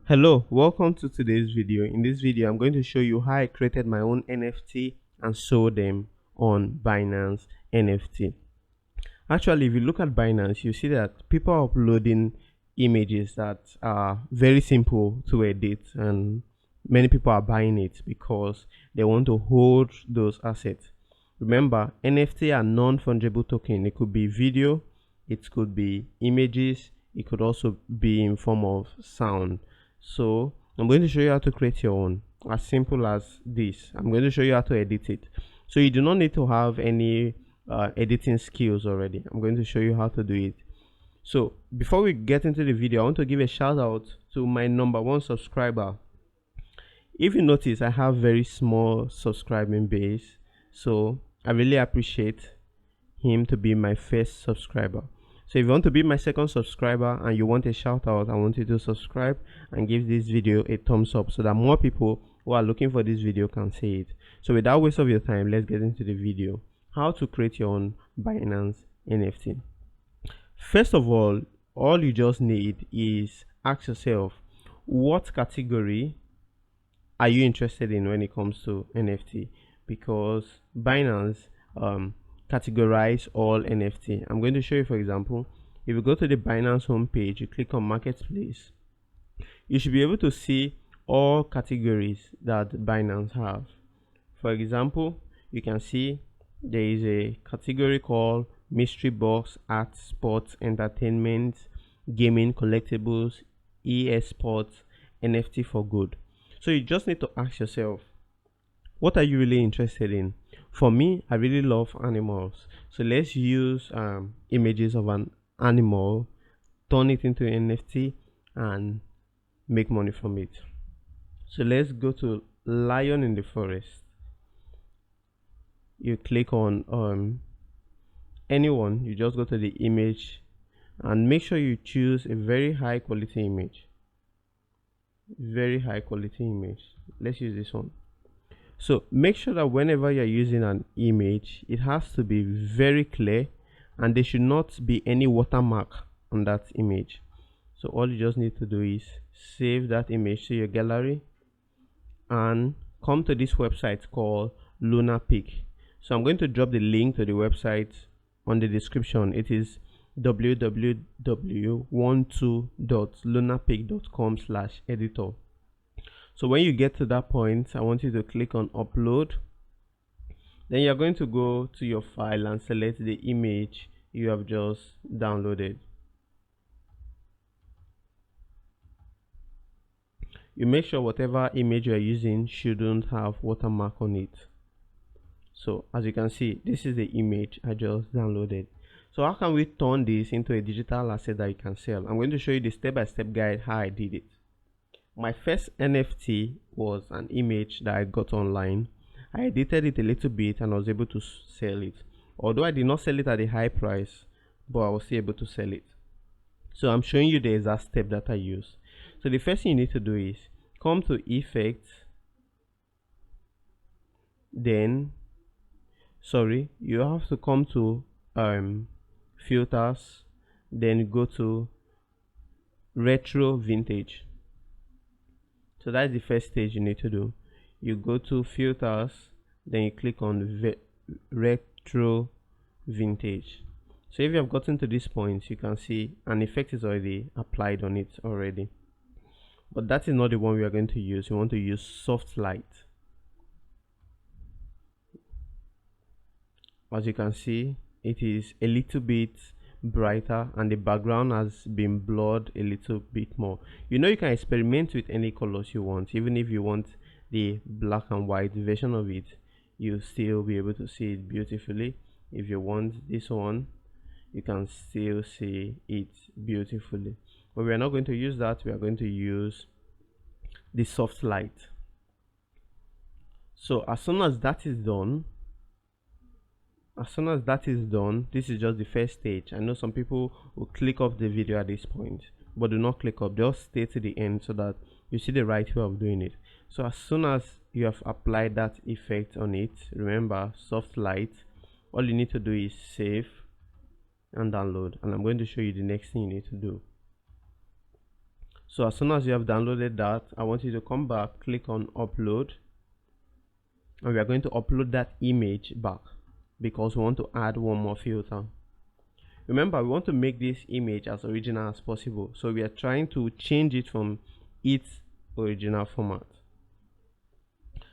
Hello, welcome to today's video. In this video, I'm going to show you how I created my own NFT and sold them on Binance NFT. Actually, if you look at Binance, you see that people are uploading images that are very simple to edit, and many people are buying it because they want to hold those assets. Remember, NFT are non-fungible token. It could be video, it could be images, it could also be in form of sound. So I'm going to show you how to create your own, as simple as this. I'm going to show you how to edit it. So you do not need to have any editing skills already. I'm going to show you how to do it. So before we get into the video, I want to give a shout out to my #1 subscriber. If you notice, I have very small subscribing base, so I really appreciate him to be my first subscriber. So if you want to be my second subscriber and you want a shout out, I want you to subscribe and give this video a thumbs up so that more people who are looking for this video can see it. So without waste of your time, let's get into the video. How to create your own Binance NFT. First of all you just need is ask yourself, what category are you interested in when it comes to NFT? Because Binance categorize all NFT. I'm going to show you, for example, if you go to the Binance homepage, you click on Marketplace, you should be able to see all categories that Binance have. For example, you can see there is a category called Mystery Box, Art, Sports, Entertainment, Gaming, Collectibles, eSports, NFT for Good. So you just need to ask yourself, what are you really interested in? For me, I really love animals. So let's use images of an animal, turn it into an NFT, and make money from it. So let's go to lion in the forest. You click on anyone, you just go to the image and make sure you choose a very high quality image. Very high quality image. Let's use this one. So make sure that whenever you're using an image, it has to be very clear and there should not be any watermark on that image. So all you just need to do is save that image to your gallery and come to this website called LunaPic. So I'm going to drop the link to the website on the description. It is www.12.lunapic.com/editor. So when you get to that point, I want you to click on upload. Then you're going to go to your file and select the image you have just downloaded. You make sure whatever image you are using shouldn't have watermark on it. So as you can see, this is the image I just downloaded. So how can we turn this into a digital asset that you can sell? I'm going to show you the step-by-step guide how I did it. My first NFT was an image that I got online. I edited it a little bit and I was able to sell it. Although I did not sell it at a high price, but I was still able to sell it. So I'm showing you the exact step that I use. So the first thing you need to do is come to Effects, then you have to come to Filters, then go to Retro Vintage. So that's the first stage you need to do. You go to Filters, then you click on Retro Vintage. So if you have gotten to this point, you can see an effect is already applied on it already. But that is not the one we are going to use. We want to use soft light. As you can see, it is a little bit brighter and the background has been blurred a little bit more. You know, you can experiment with any colors you want. Even if you want the black and white version of it, you'll still be able to see it beautifully. If you want this one, you can still see it beautifully. But we are not going to use that. We are going to use the soft light. So as soon as that is done, this is just the first stage. I know some people will click off the video at this point, but do not click off, just stay to the end so that you see the right way of doing it. So as soon as you have applied that effect on it, remember soft light, all you need to do is save and download, and I'm going to show you the next thing you need to do. So as soon as you have downloaded that, I want you to come back, click on upload, and we are going to upload that image back because we want to add one more filter. Remember, we want to make this image as original as possible, so we are trying to change it from its original format.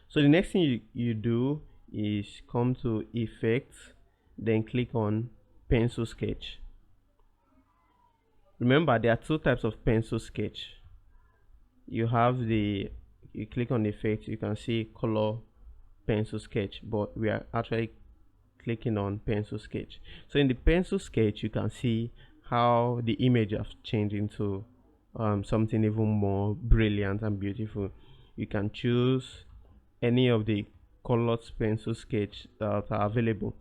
So the next thing you do is come to effects, then click on pencil sketch. Remember, there are two types of pencil sketch. You click on effects, you can see color pencil sketch, but we are actually clicking on pencil sketch. So in the pencil sketch, you can see how the image has changed into something even more brilliant and beautiful. You can choose any of the colored pencil sketch that are available.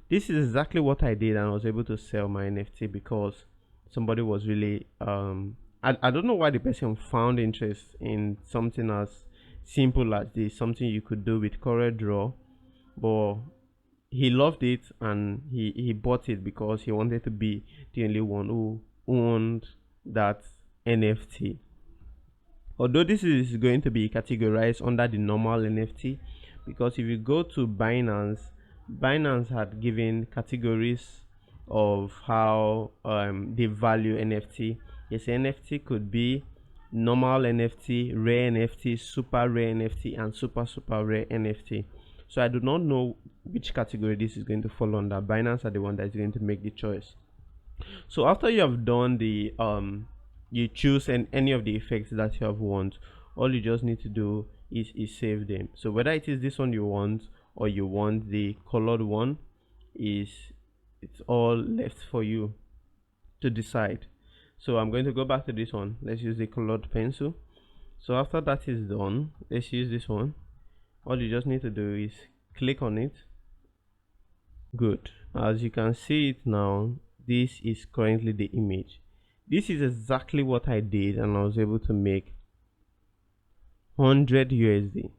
This is exactly what I did, and I was able to sell my NFT because somebody was really I don't know why the person found interest in something as simple as this, something you could do with CorelDRAW, but he loved it and he bought it because he wanted to be the only one who owned that NFT. Although this is going to be categorized under the normal NFT, because if you go to Binance had given categories of how they value NFT. Yes, NFT could be normal NFT, rare NFT, super rare NFT, and super rare NFT. So I do not know which category this is going to fall under. Binance are the one that is going to make the choice. So after you have done the you choose any of the effects that you have want, all you just need to do is save them. So whether it is this one you want or you want the colored one, it's all left for you to decide. So I'm going to go back to this one. Let's use the colored pencil. So after that is done, let's use this one. All you just need to do is click on it. Good. As you can see it now, this is currently the image. This is exactly what I did, and I was able to make 100 USD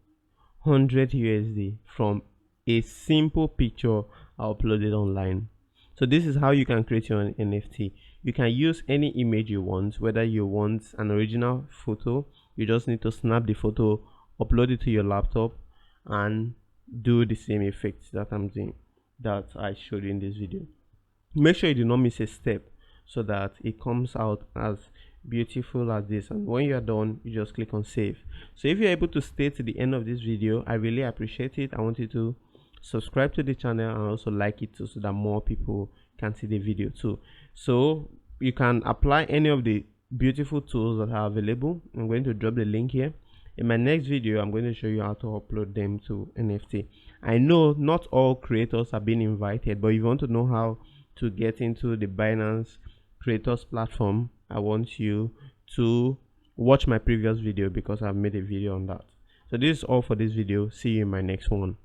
from a simple picture I uploaded online. So this is how you can create your own NFT. You can use any image you want, whether you want an original photo, you just need to snap the photo, upload it to your laptop, and do the same effects that I'm doing, that I showed you in this video. Make sure you do not miss a step so that it comes out as beautiful as this, and when you are done, you just click on save. So if you're able to stay to the end of this video, I really appreciate it. I want you to subscribe to the channel and also like it too, so that more people can see the video too. So you can apply any of the beautiful tools that are available. I'm going to drop the link here. In my next video, I'm going to show you how to upload them to NFT. I know not all creators are being invited, but if you want to know how to get into the Binance creators platform, I want you to watch my previous video because I've made a video on that. So this is all for this video. See you in my next one.